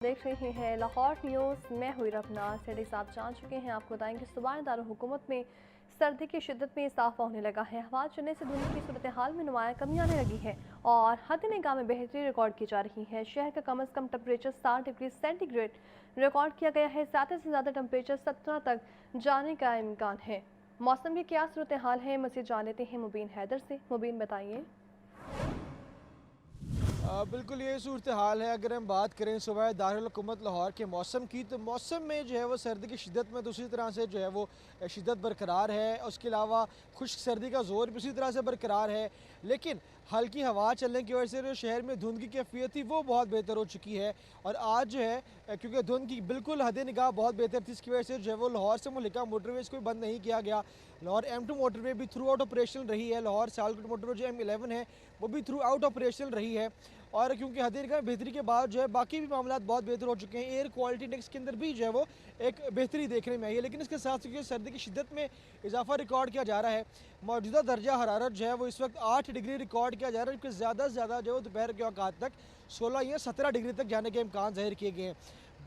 देख रहे हैं लाहौर न्यूज़। मैं हुई रफना सेठी साहब जान चुके हैं। आपको बताएंगे सूबाई दारुल-हुकूमत में सर्दी की शिद्दत में इजाफा होने लगा है। हवा चलने से धुंध की सूरत हाल में नुमाया कमी आने लगी है और हद निगाह में बेहतरी रिकॉर्ड की जा रही है। शहर का कम अज़ कम टेम्परेचर 60 डिग्री सेंटीग्रेड रिकॉर्ड किया गया है। ज़्यादा से ज़्यादा टेम्परेचर 17 तक जाने का इम्कान है। मौसम की क्या सूरत हाल है, मज़ीद जान लेते हैं मुबीन हैदर से। मुबीन बताइए। बिल्कुल ये सूरत हाल है। अगर हम बात करें सूबा दारुल हुकूमत लाहौर के मौसम की, तो मौसम में जो है वो सर्दी की शिद्दत में दूसरी तरह से जो है वो शिद्दत बरकरार है। उसके अलावा खुश्क सर्दी का ज़ोर भी उसी तरह से बरकरार है, लेकिन हल्की हवा चलने की वजह से जो शहर में धुंध की कैफियत थी वो बहुत बेहतर हो चुकी है। और आज जो है क्योंकि धुंध की बिल्कुल हद निगाह बहुत बेहतर थी, इसकी वजह से जो है वो लाहौर से मुल्लिका मोटरवेज़ को बंद नहीं किया गया। लाहौर M2 मोटरवे भी थ्रू आउट ऑपरेशनल रही है। लाहौर सियालकोट मोटरवे जो M11 है वो भी थ्रू आउट ऑपरेशनल रही है। और क्योंकि हद निगाह बेहतरी के बाद जो है बाकी भी मामला बहुत बेहतर हो चुके हैं। एयर क्वालिटी इंडेक्स के अंदर भी जो है वो एक बेहतरी देखने में आई है, लेकिन इसके साथ क्योंकि सर्दी की शिद्दत में इजाफा रिकॉर्ड किया जा रहा है, मौजूदा दर्जा हरारत जो है वो इस वक्त 8 डिग्री रिकॉर्ड किया जा रहा है, क्योंकि ज़्यादा से ज़्यादा जो है दोपहर के औकात तक 16 या 17 डिग्री तक जाने के इम्कान जाहिर किए गए हैं।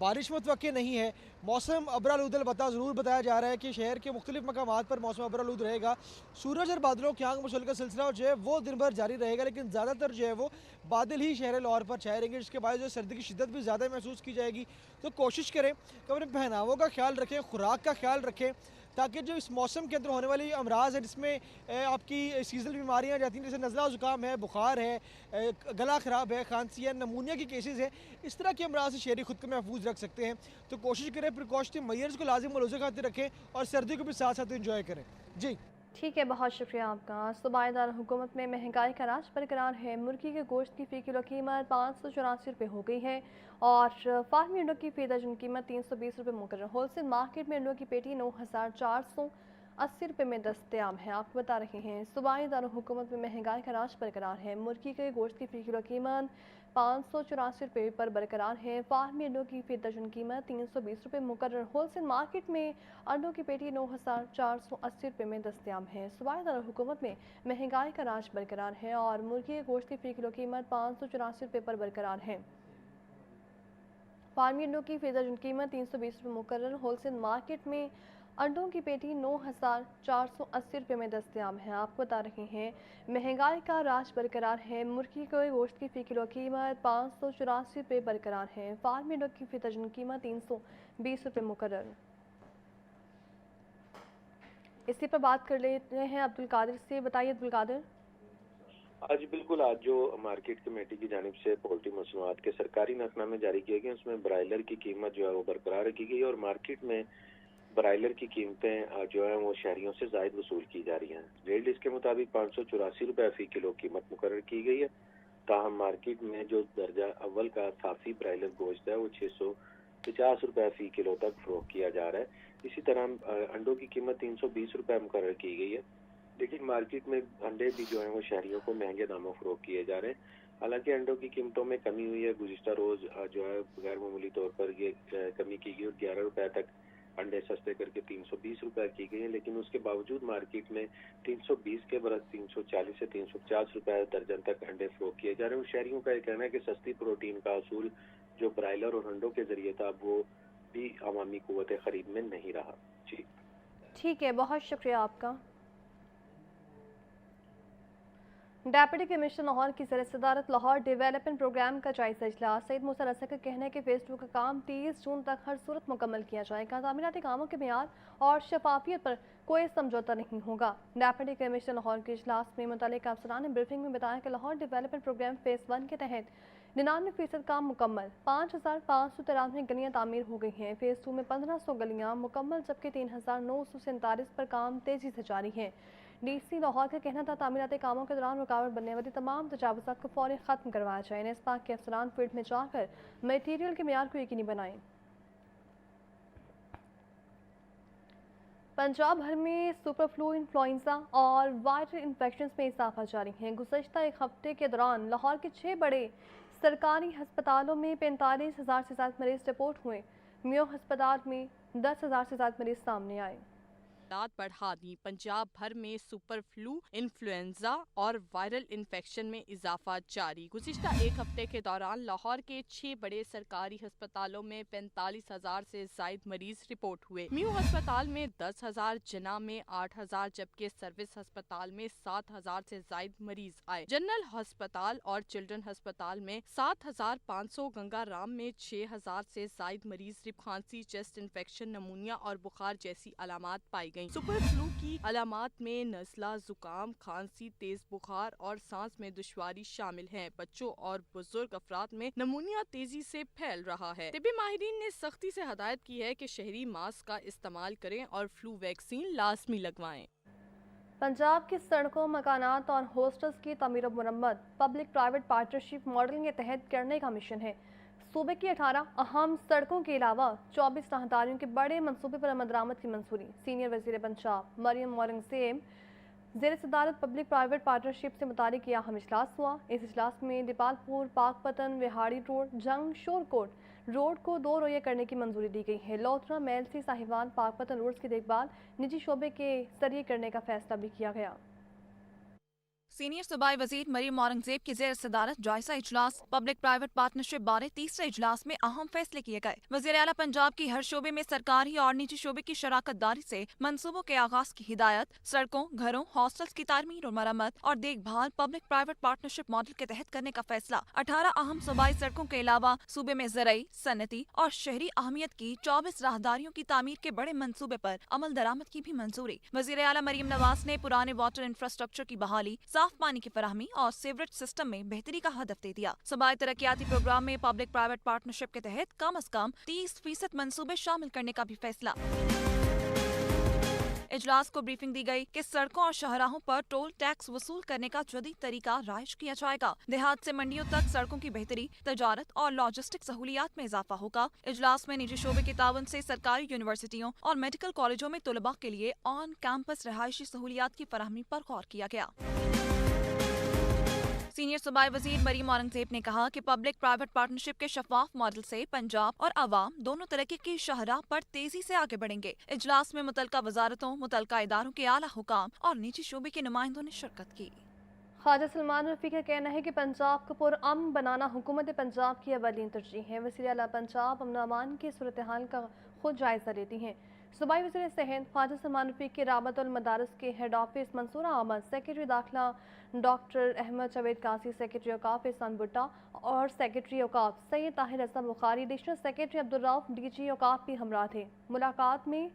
बारिश मुतवक्के नहीं है। मौसम अबरालूदल ज़रूर बताया जा रहा है कि शहर के मुख्तलिफ मकामात पर मौसम अबरालूद रहेगा। सूरज और बादलों की आंख मसौल का सिलसिला जो है वो दिन भर जारी रहेगा, लेकिन ज़्यादातर जो है वो बादल ही शहर लाहौर पर छाए रहेंगे, जिसके बाद जो सर्दी की शिद्दत भी ज़्यादा महसूस की जाएगी। तो कोशिश करें कि अपने पहनावों का ख्याल रखें, खुराक का ख्याल रखें, ताकि जो इस मौसम के अंदर होने वाली अमराज है, जिसमें आपकी सीजनल बीमारियाँ जाती हैं, जैसे नज़ला ज़ुकाम है, बुखार है, गला ख़राब है, खांसी है, नमूनिया की केसेस हैं, इस तरह के अमराज से शहरी खुद को महफूज रख सकते हैं। तो कोशिश करें प्रिकॉशनरी मेजर्स को लाजिम मलूज़ खातिर रखें और सर्दी को भी साथ साथ इंजॉय करें। जी ठीक है, बहुत शुक्रिया आपका। सूबाई दारुल-हुकूमत में महंगाई का राज बरकरार है। मुर्गी के गोश्त की फ़ी किलो कीमत 584 रुपये हो गई है और फार्मी अंडों की फ़ी दर्जन कीमत 320 रुपये मुकर्रर। होलसेल मार्केट में अंडों की पेटी 9480 रुपये में दस्तयाब है। आपको बता रहे हैं सूबाई दारुल-हुकूमत में महंगाई का राज बरकरार है। मुर्गी के गोश्त की फ़ी किलो कीमत 584 रुपये पर बरकरार है। फार्मी अंडों की फ़ी दर्जन कीमत 320 रुपये मुकर्रर। होलसेल मार्केट में अंडों की पेटी 9480 रुपये में दस्तयाब है। सूबाई दारुल-हुकूमत में महंगाई का राज बरकरार है और मुर्गी के गोश्त की फ़ी किलो कीमत 584 रुपये पर बरकरार है। फार्मी अंडों की फ़ी दर्जन कीमत 320 रुपये मुकर्रर। होलसेल मार्केट में अंडों की पेटी 9480 रुपये में दस्तयाब है। आपको बता रहे हैं महंगाई का राज बरकरार है। मुर्गी के गोश्त की फ़ी किलो कीमत 584 रुपये बरकरार है। फार्मी अंडों की फ़ी दर्जन कीमत 320 रुपये मुकर्रर। इसी पर बात कर लेते हैं अब्दुल कादिर से। बताइए अब्दुल कादिर। आज बिल्कुल, आज जो मार्केट कमेटी की जानिब से पोल्ट्री मसनूआत के सरकारी नकनामे जारी किए गए, उसमें ब्रायलर की कीमत जो है वो बरकरार रखी गई और मार्केट में ब्रायलर की कीमतें जो है वो शहरियों से जायद वसूल की जा रही हैं। रेट लिस्ट के मुताबिक 584 रुपये फ़ी किलो कीमत मुकर्रर की गई है। ताहम मार्केट में जो दर्जा अव्वल का साफी ब्रायलर गोश्त है वो 650 रुपये फ़ी किलो तक फरोख्त किया जा रहा है। इसी तरह अंडों की कीमत 320 रुपये मुकर्रर की गई है, लेकिन मार्केट में अंडे भी जो है वो शहरियों को महंगे दामों फरोख्त किए जा रहे हैं। हालांकि अंडों की कीमतों में कमी हुई है। गुज़िश्ता रोज़ जो है गैर मामूली तौर पर ये कमी की गई और 11 रुपये तक अंडे सस्ते करके 320 रुपये की गई है, लेकिन उसके बावजूद मार्केट में 320 के बरस 340 से 350 रुपये दर्जन तक अंडे फरोख्त किए जा रहे हैं। शहरियों का ये कहना है कि सस्ती प्रोटीन का असूल जो ब्रायलर और अंडों के जरिए था, वो भी अवामी कुव्वत खरीद में नहीं रहा। जी ठीक है, बहुत शुक्रिया आपका। डेप्यूटी कमिश्नर लाहौर की ज़र-ए-सदारत लाहौर डेवलपमेंट प्रोग्राम का जायजा इजलास। सईद मूसा रज़ा का कहना है कि फेज़ 2 का काम 30 जून तक हर सूरत मुकम्मल किया जाएगा। तामीराती कामों के मियार और शफाफियत पर कोई समझौता नहीं होगा। डेप्यूटी कमिश्नर लाहौर के इजलास में मुतल्लिक़ अफसरान ने ब्रीफिंग में बताया कि लाहौर डेवलपमेंट प्रोग्राम फेज़ 1 के तहत 99% काम मुकम्मल, 5593 गलियाँ तामीर हो गई हैं। फेज़ 2 में 1500 गलियाँ मुकम्मल, जबकि 3947 पर काम तेज़ी से जारी है। DC लाहौर का कहना था तामीराती कामों के दौरान रुकावट बनने वाली तमाम तजावुज़ात को फौरी ख़त्म करवाया जाए। नेस्पाक के अफसरान फील्ड में जाकर मटीरियल के मियार को यकीनी बनाएं। पंजाब भर में सुपर फ्लू, इन्फ्लुएंजा और वायरल इन्फेक्शन में इजाफा जारी है। गुज़श्ता एक हफ्ते के दौरान लाहौर के 6 बड़े सरकारी अस्पतालों में 45,000 से ज़्यादा मरीज रिपोर्ट हुए। मियो अस्पताल में 10,000 से ज़्यादा मरीज सामने आए। तादाद बढ़ा दी। पंजाब भर में सुपर फ्लू, इन्फ्लुएंजा और वायरल इन्फेक्शन में इजाफा जारी। गुज़िश्ता एक हफ्ते के दौरान लाहौर के 6 बड़े सरकारी अस्पतालों में 45,000 से जायद मरीज रिपोर्ट हुए। म्यू अस्पताल में 10,000, जिना में 8,000 जबकि सर्विस अस्पताल में 7,000 से जायद मरीज आए। जनरल अस्पताल और चिल्ड्रन अस्पताल में 7,500, गंगाराम में 6,000 से जायद मरीज खांसी, चेस्ट इन्फेक्शन, नमूनिया और बुखार जैसी अलामात पाई गयी। सुपर फ्लू की अलामात में नज़ला, जुकाम, खांसी, तेज बुखार और सांस में दुश्वारी शामिल है। बच्चों और बुजुर्ग अफराद में नमूनिया तेजी से फैल रहा है। तिब्बी माहिरीन ने सख्ती से हदायत की है कि शहरी मास्क का इस्तेमाल करें और फ्लू वैक्सीन लाजमी लगवाएं। पंजाब की सड़कों, मकानात और हॉस्टल्स की तमीर और मुरम्मत पब्लिक प्राइवेट पार्टनरशिप मॉडल के तहत करने का मिशन है। सूबे की 18 अहम सड़कों के अलावा 24 राहदारियों के बड़े मंसूबे पर अमल की मंजूरी। सीनियर वज़ीर पंजाब मरियम औरंगज़ेब ज़ेर सदारत पब्लिक प्राइवेट पार्टनरशिप से मुतालिक यह अहम इजलास हुआ। इस इजलास में दीपालपुर, पाकपतन, विहाड़ी रोड, जंग, शोरकोट रोड को 2 रोया करने की मंजूरी दी गई है। लोथरा, मेलसी, साहिवाल, पाकपतन रोड्स की देखभाल निजी शोबे के जरिए करने का फैसला भी किया गया। सीनियर सूबाई वजीर मरियम औरंगजेब की जेर सदारत जायजा इजलास पब्लिक प्राइवेट पार्टनरशिप बारे तीसरे इजलास में अहम फैसले किए गए। वज़ीर आला पंजाब की हर शोबे में सरकारी और निजी शोबे की शराकत दारी से मंसूबों के आगाज की हिदायत, सड़कों, घरों, हॉस्टल्स की तामीर और मरम्मत और देखभाल पब्लिक प्राइवेट पार्टनरशिप मॉडल के तहत करने का फैसला। 18 अहम सूबाई सड़कों के अलावा सूबे में ज़राई, सनती और शहरी अहमियत की 24 राहदारियों की तामीर के बड़े मंसूबे पर अमल दरामद की भी मंजूरी। वज़ीर आला मरियम नवाज ने पुराने वाटर इंफ्रास्ट्रक्चर की बहाली, साफ पानी की फराहमी और सीवरेज सिस्टम में बेहतरी का हदफ दे दिया। सूबाई तरक्याती प्रोग्राम में पब्लिक प्राइवेट पार्टनरशिप के तहत कम अज कम 30% मंसूबे शामिल करने का भी फैसला। इजलास को ब्रीफिंग दी गई कि सड़कों और शाहराहों पर टोल टैक्स वसूल करने का जदीद तरीका राइज किया जाएगा। देहात से मंडियों तक सड़कों की बेहतरी, तजारत और लॉजिस्टिक सहूलियात में इजाफा होगा। इजलास में निजी शोबे के तावन से सरकारी यूनिवर्सिटियों और मेडिकल कॉलेजों में तलबा के लिए ऑन कैंपस रहायशी सहूलियात की फराहमी पर गौर किया गया। सीनियर सूबाई वजीर मरियम औरंगजेब ने कहा कि पब्लिक प्राइवेट पार्टनरशिप के शफाफ मॉडल से पंजाब और अवाम दोनों तरक्की की शाहराह पर तेजी से आगे बढ़ेंगे। इजलास में मुतलका वजारतों, मुतलका इदारों के आला हुकाम और निजी शोबे के नुमाइंदों ने शिरकत की। ख्वाजा सलमान रफी का कहना है कि पंजाब को पुरअमन बनाना हुकूमत पंजाब की अवलीन तरजीह है। वज़ीर आला पंजाब अमन अमान की सूरत हाल का खुद जायजा लेती हैं। सूबाई वज़ीर सेहत ख्वाजा सलमान रफी के राबतुल मदारिस के head office Mansoora Ahmad, secretary दाखिला डॉक्टर अहमद जवेद कासी, सेक्रेटरी औकाफ एहसान भुट्टा और सेक्रेटरी औकाफ Syed Tahir Raza Bukhari, additional secretary Abdul Rauf, DG औकाफ भी हमरा थे। मुलाकात में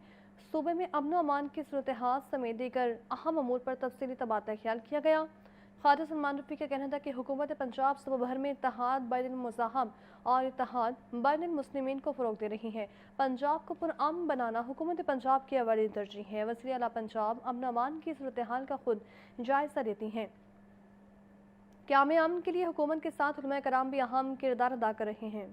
सूबे में अमन अमान की सूरत हाल समेत दीगर अहम अमूर पर तफसीली तबादला ख्याल किया गया। ख्वाजा सलमान रफी का कहना था कि हुकूमत पंजाब सूबा भर में इत्तेहाद, बैनुल मुज़ाहम और इत्तेहाद बैनुल मुस्लिमीन को फ़रोग़ दे रही है। पंजाब को पुरअमन बनाना हुकूमत पंजाब की अवलीन तरजीह है। वज़ीर आला पंजाब अमन अमान की सूरत हाल का खुद जायज़ा लेती हैं। क़याम अमन के लिए हुकूमत के साथ उलमा कराम भी अहम किरदार अदा कर रहे हैं।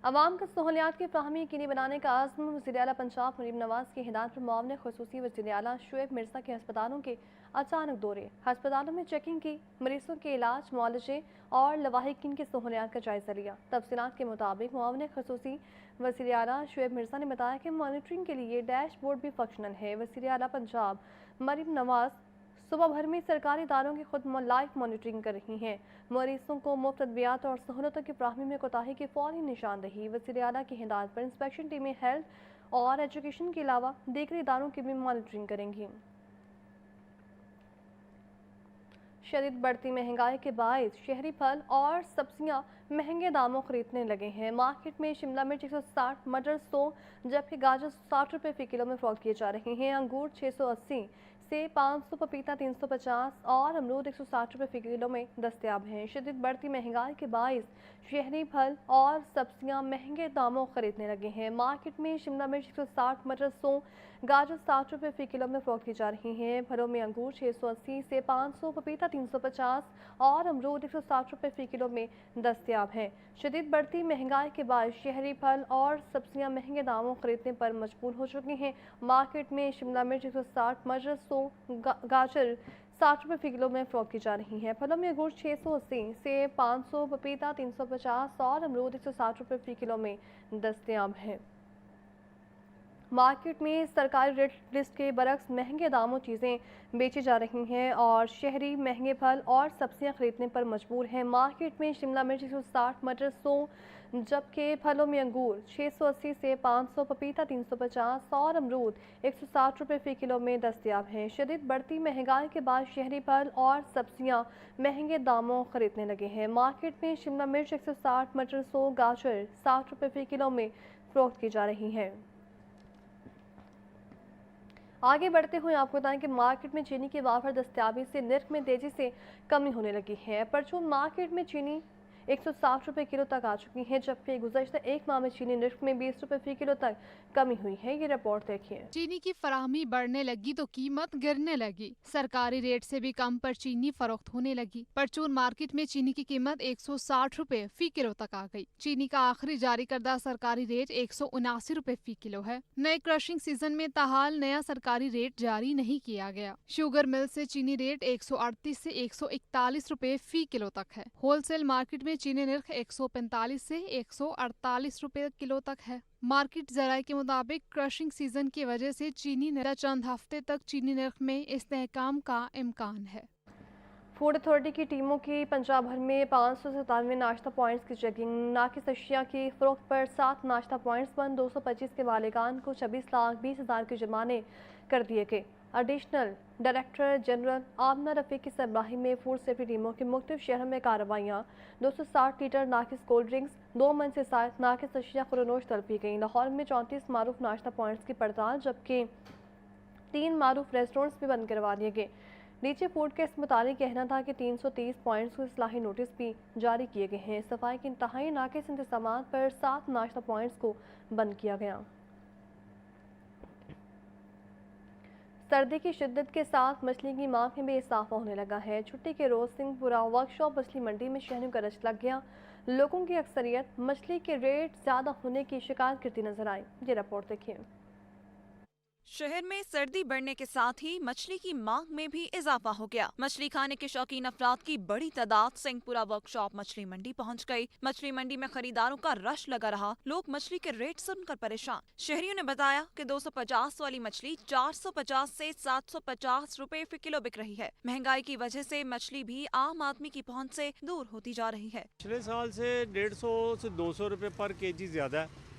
अवाम को सहूलियात की फ्राहमी यकीनी बनाने का आज़म वज़ीर आला पंजाब मरियम नवाज की हिदायत पर मुआविन ख़ुसूसी वज़ीर आला शुएब मिर्ज़ा के अस्पतालों के अचानक दौरे, अस्पतालों में चेकिंग की, मरीजों के इलाज, मुआलजे और लवाहिकीन की सहूलियात का जायज़ा लिया। तफसीलात के मुताबिक मुआविन ख़ुसूसी वज़ीर आला शुएब मिर्ज़ा ने बताया कि मॉनिटरिंग के लिए डैशबोर्ड भी फंक्शनल है। वज़ीर आला पंजाब मरियम नवाज सुबह भर में सरकारी इदारों की खुद लाइव मॉनिटरिंग कर रही हैं। मरीजों को मुफ्त अद्वियात और सहूलतों की फ्राहमी में कोताही की फौरी निशानदही। वज़ीर आला की हिदायत पर इंस्पेक्शन टीमें हेल्थ और एजुकेशन के अलावा दीगर इदारों की भी मॉनिटरिंग करेंगी। शदीद बढ़ती महंगाई के बायस शहरी फल और सब्जियां महंगे दामों खरीदने लगे हैं। मार्केट में शिमला मिर्च 160, मटर 100 जबकि गाजर 60 रुपये फ़ी किलो में फ़रोख्त किए जा रहे हैं। अंगूर 680 से 500, पपीता 350 और अमरूद 160 रुपये फ़ी किलो में दस्तयाब हैं। शदीद बढ़ती महंगाई के बायस शहरी फल और सब्जियां महंगे दामों खरीदने लगे हैं। मार्केट में शिमला मिर्च 160, मटर 100, गाजर 60 रुपये फ़ी किलो में फ़रोख्त की जा रही हैं। फलों में अंगूर 680 से 500, पपीता 350 और अमरूद 160 रुपये फ़ी किलो में दस्तयाब हैं। शदीद बढ़ती महंगाई के बाद शहरी फल और सब्जियां महंगे दामों खरीदने पर मजबूर हो चुकी हैं। मार्केट में शिमला मिर्च 160, मटर 100, गाजर 60 रुपये फ़ी किलो में फ़रोख्त की जा रही हैं। फलों में अंगूर 680 से 500, पपीता 350 और अमरूद 160 रुपये फ़ी किलो में दस्तयाब है। मार्केट में सरकारी रेट लिस्ट के बरक्स महंगे दामों चीज़ें बेची जा रही हैं और शहरी महंगे फल और सब्जियां खरीदने पर मजबूर हैं। मार्केट में शिमला मिर्च 160, मटर 100, जबकि फलों में अंगूर 680 से 500, पपीता 350 और अमरूद 160 रुपये फ़ी किलो में दस्तयाब हैं। शदीद बढ़ती महंगाई के बाद शहरी फल और सब्जियां महंगे दामों खरीदने लगे हैं। मार्केट में शिमला मिर्च 160, मटर 100, गाजर 60 रुपये फ़ी किलो में फरोख्त की जा रही है। आगे बढ़ते हुए आपको बताएं कि मार्केट में चीनी की वाफर दस्तयाबी से निर्ख में तेजी से कमी होने लगी है। परचून मार्केट में चीनी 160 रुपये किलो तक आ चुकी है, जबकि गुज़श्ता एक माह में चीनी निर्ख में 20 रुपये फ़ी किलो तक कमी हुई है। ये रिपोर्ट देखिए। चीनी की फराहमी बढ़ने लगी तो कीमत गिरने लगी। सरकारी रेट से भी कम पर चीनी फरोख्त होने लगी। परचून मार्केट में चीनी की कीमत 160 रुपये फ़ी किलो तक आ गई। चीनी का आखिरी जारी करदा सरकारी रेट 179 रुपये फ़ी किलो है। नए क्रशिंग सीजन में ताहाल नया सरकारी रेट जारी नहीं किया गया। शुगर मिल से चीनी रेट 138 से 141 रुपये फ़ी किलो तक है। होलसेल मार्केट में चीनी निर्ख 145 से 148 रुपये किलो तक है। मार्केट जराये के मुताबिक क्रशिंग सीजन की वजह से चीनी निर्ख चंद हफ्ते तक चीनी निर्ख में इस्तेहकाम का इम्कान है। फूड अथॉरिटी की टीमों की पंजाब भर में 597 नाश्ता पॉइंट्स की चेकिंग। नाकिस अशिया की फरोख्त पर 7 नाश्ता पॉइंट्स बंद। 225 के मालिकान को 26,20,000 के जुर्माने कर दिए गए। एडिशनल डायरेक्टर जनरल आमना रफ़ीक की सरबराही में फूड सेफ्टी टीमों के मुख्तलिफ शहरों में कार्रवाइयाँ। 260 लीटर नाकिस कोल्ड ड्रिंक्स, 2 मन से 7 नाकिस अशिया खुरनोश तलफी गई। लाहौर में 34 मारूफ नाश्ता पॉइंट्स की पड़ताल, जबकि 3 मारूफ रेस्टोरेंट्स भी बंद करवा दिए गए। नीचे फूड के इस मुताबिक कहना था कि 330 पॉइंट्स को इस्लाही नोटिस भी जारी किए गए हैं। सफाई के इंतहाई नाकिस इंतजाम पर 7 नाश्ता पॉइंट्स को बंद किया गया। सर्दी की शिद्दत के साथ मछली की मांग में भी इजाफा होने लगा है। छुट्टी के रोज सिंहपुरा वर्कशॉप मछली मंडी में शहरों का रश लग गया। लोगों की अक्सरियत मछली के रेट ज्यादा होने की शिकायत करती नजर आई। ये रिपोर्ट देखिए। शहर में सर्दी बढ़ने के साथ ही मछली की मांग में भी इजाफा हो गया। मछली खाने के शौकीन अफराद की बड़ी तादाद सिंहपुरा वर्कशॉप मछली मंडी पहुंच गई। मछली मंडी में खरीदारों का रश लगा रहा। लोग मछली के रेट सुनकर परेशान। शहरियों ने बताया कि 250 वाली मछली 450 से 750 रुपए फी किलो बिक रही है। महंगाई की वजह से मछली भी आम आदमी की पहुँच से दूर होती जा रही है। पिछले साल से 150 से 200 रुपये पर केजी ज़्यादा है,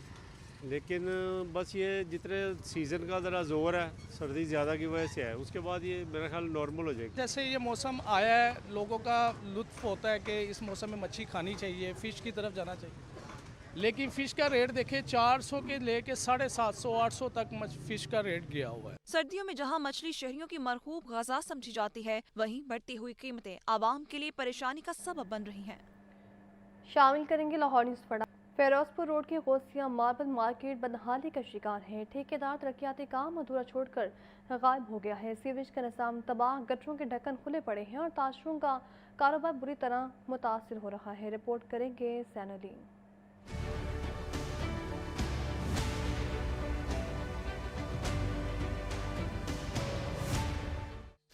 लेकिन बस ये जितने सीज़न का ज़रा जोर है, सर्दी ज़्यादा की वजह से है, उसके बाद ये मेरा ख्याल नॉर्मल हो जाएगी। जैसे ये मौसम आया है, लोगों का लुत्फ होता है कि इस मौसम में मच्छी खानी चाहिए, फ़िश की तरफ जाना चाहिए। लेकिन फ़िश का रेट देखिए 400 के लेके 750-800 तक फ़िश का रेट गया हुआ है। सर्दियों में जहां मछली शहरियों की मरहूब ग़िज़ा समझी जाती है, वहीं बढ़ती हुई कीमतें आवाम के लिए परेशानी का सबब बन रही हैं। शामिल करेंगे लाहौर न्यूज़ पड़ा। फेरोजपुर रोड की गौसिया मार्बल मार्केट बदहाली का शिकार है। ठेकेदार तरक्याती काम अधूरा छोड़कर गायब हो गया है। सीवेज का निज़ाम तबाह, गटरों के ढक्कन खुले पड़े हैं और ताशरों का कारोबार बुरी तरह मुतासिर हो रहा है। रिपोर्ट करेंगे सैनुद्दीन।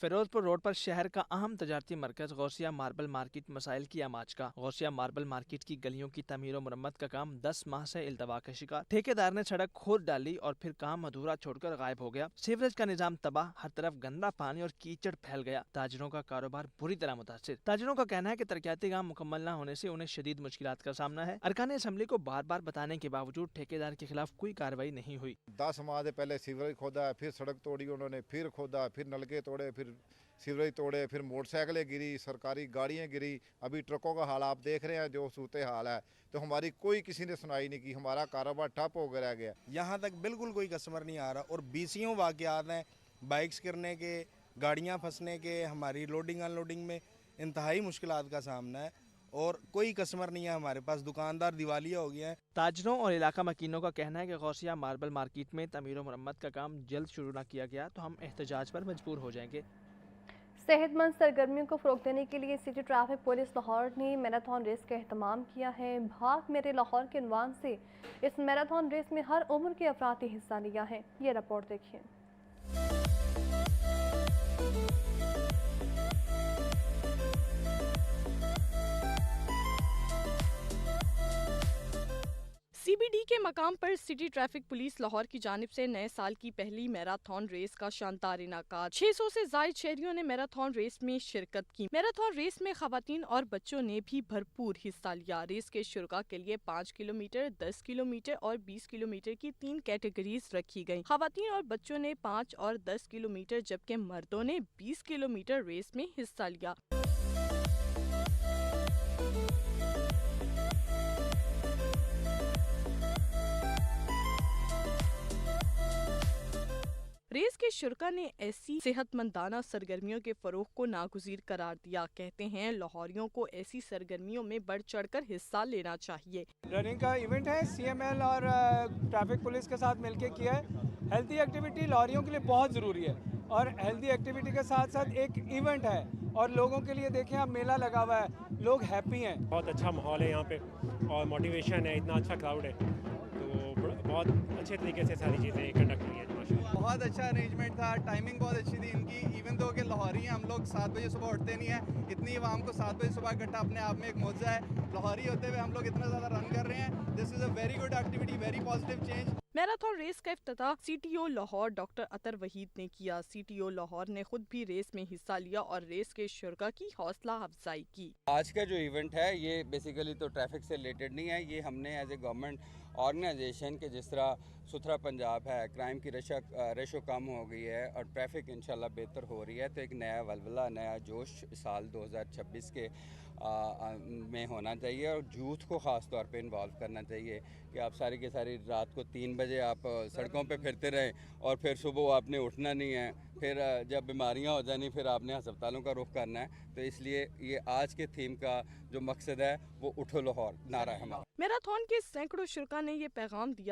फिरोजपुर रोड पर शहर का अहम तजारती मरकज गौसिया मार्बल मार्केट मसाइल की आमाज का। गौसिया मार्बल मार्केट की गलियों की तमीर और मुरम्मत का काम 10 माह से इल्तवा का शिकार। ठेकेदार ने सड़क खोद डाली और फिर काम अधूरा छोड़कर गायब हो गया। सीवरेज का निजाम तबाह, हर तरफ गंदा पानी और कीचड़ फैल गया। ताजिरों का कारोबार बुरी तरह मुतासिर। ताजिरों का कहना है कि तरक्याती काम मुकम्मल न होने से उन्हें शदीद मुश्किलात का सामना है। अरकान असम्बली को बार बार बताने के बावजूद ठेकेदार के खिलाफ कोई कार्रवाई नहीं हुई। 10 माह से पहले सीवरेज खोदा, फिर सड़क तोड़ी उन्होंने, फिर खोदा, फिर नलके तोड़े, फिर सीवरेज तोड़े, फिर मोटरसाइकिलें गिरी, सरकारी गाड़ियाँ गिरी। अभी ट्रकों का हाल आप देख रहे हैं जो सूरत हाल है। तो हमारी कोई किसी ने सुनाई नहीं की, हमारा कारोबार ठप हो रह गया। यहाँ तक बिल्कुल कोई कस्टमर नहीं आ रहा और बीसियों वाक़यात हैं, बाइक्स गिरने के, गाड़ियाँ फंसने के, हमारी लोडिंग अनलोडिंग में इंतहाई मुश्किलात का सामना है और कोई कस्टमर नहीं है हमारे पास। दुकानदार दिवालिया हो गया है। ताजरों और इलाका मकीनों का कहना है कि गौसिया मार्बल मार्केट में तमीर और मुरम्मत का काम जल्द शुरू न किया गया तो हम एहतजाज पर मजबूर हो जाएंगे। सेहतमंद सरगर्मियों को फ़रोग़ देने के लिए सिटी ट्रैफिक पुलिस लाहौर ने मैराथन रेस का एहतमाम किया है। भाग मेरे लाहौर के उन्वान से इस मैराथन रेस में हर उम्र के अफराद ने हिस्सा लिया है। ये रिपोर्ट देखिए। सीबीडी के मकाम पर सिटी ट्रैफिक पुलिस लाहौर की जानिब से नए साल की पहली मैराथन रेस का शानदार इनाकात। 600 से ज्यादा शहरियों ने मैराथन रेस में शिरकत की। मैराथन रेस में खवातीन और बच्चों ने भी भरपूर हिस्सा लिया। रेस के शुरा के लिए 5 किलोमीटर, 10 किलोमीटर और 20 किलोमीटर की 3 कैटेगरीज रखी गयी। खवातीन और बच्चों ने 5 और 10 किलोमीटर जबकि मर्दों ने 20 किलोमीटर रेस में हिस्सा लिया। रेस के शुरा ने ऐसी सेहतमंदाना सरगर्मियों के फरोग को नागुज़ीर करार दिया। कहते हैं लाहौरियों को ऐसी सरगर्मियों में बढ़ चढ़कर हिस्सा लेना चाहिए। रनिंग का इवेंट है, CML और ट्रैफिक पुलिस के साथ मिलकर किया है। हेल्थी एक्टिविटी लाहौरियों के लिए बहुत ज़रूरी है और हेल्थी एक्टिविटी के साथ साथ एक इवेंट है और लोगों के लिए देखें आप मेला लगा हुआ है, लोग हैप्पी हैं। बहुत अच्छा माहौल है यहाँ पे और मोटिवेशन है, इतना अच्छा क्राउड है तो बहुत अच्छे तरीके से सारी चीज़ें कंडक्ट हुई है। बहुत अच्छा अरेंजमेंट था, टाइमिंग बहुत अच्छी थी इनकी। इवन दो के लाहौरी हैं, हम लोग 7 बजे सुबह उठते नहीं हैं, इतनी आवाम को 7 बजे सुबह इकट्ठा अपने आप में एक मौजा है। लाहौरी होते हुए हम लोग इतना ज़्यादा रन कर रहे हैं। This is a very good activity, very positive change. Marathon race का इफ्तिताह CTO लाहौर डॉक्टर अतर वहीद ने किया। CTO लाहौर ने खुद भी रेस में हिस्सा लिया और रेस के शुरा की हौसला अफजाई की। आज का जो इवेंट है ये बेसिकली तो ट्रैफिक से रिलेटेड नहीं है, ये हमने एज ए गवर्नमेंट ऑर्गेनाइजेशन के जिस तरह सुथरा पंजाब है, क्राइम की रेशो कम हो गई है और ट्रैफिक इंशाल्लाह बेहतर हो रही है, तो एक नया वलवला, नया जोश साल 2026 के में होना चाहिए और यूथ को ख़ास तौर पे इन्वॉल्व करना चाहिए कि आप सारी की सारी रात को 3 बजे आप सड़कों पे फिरते रहें और फिर सुबह आपने उठना नहीं है, फिर जब बीमारियां हो जानी फिर आपने अस्पतालों का रुख करना है। तो इसलिए ये आज के थीम का जो मकसद है वो उठो लाहौर नारा है हमारा। मैराथन के सैकड़ों शुरा ने ये पैगाम दिया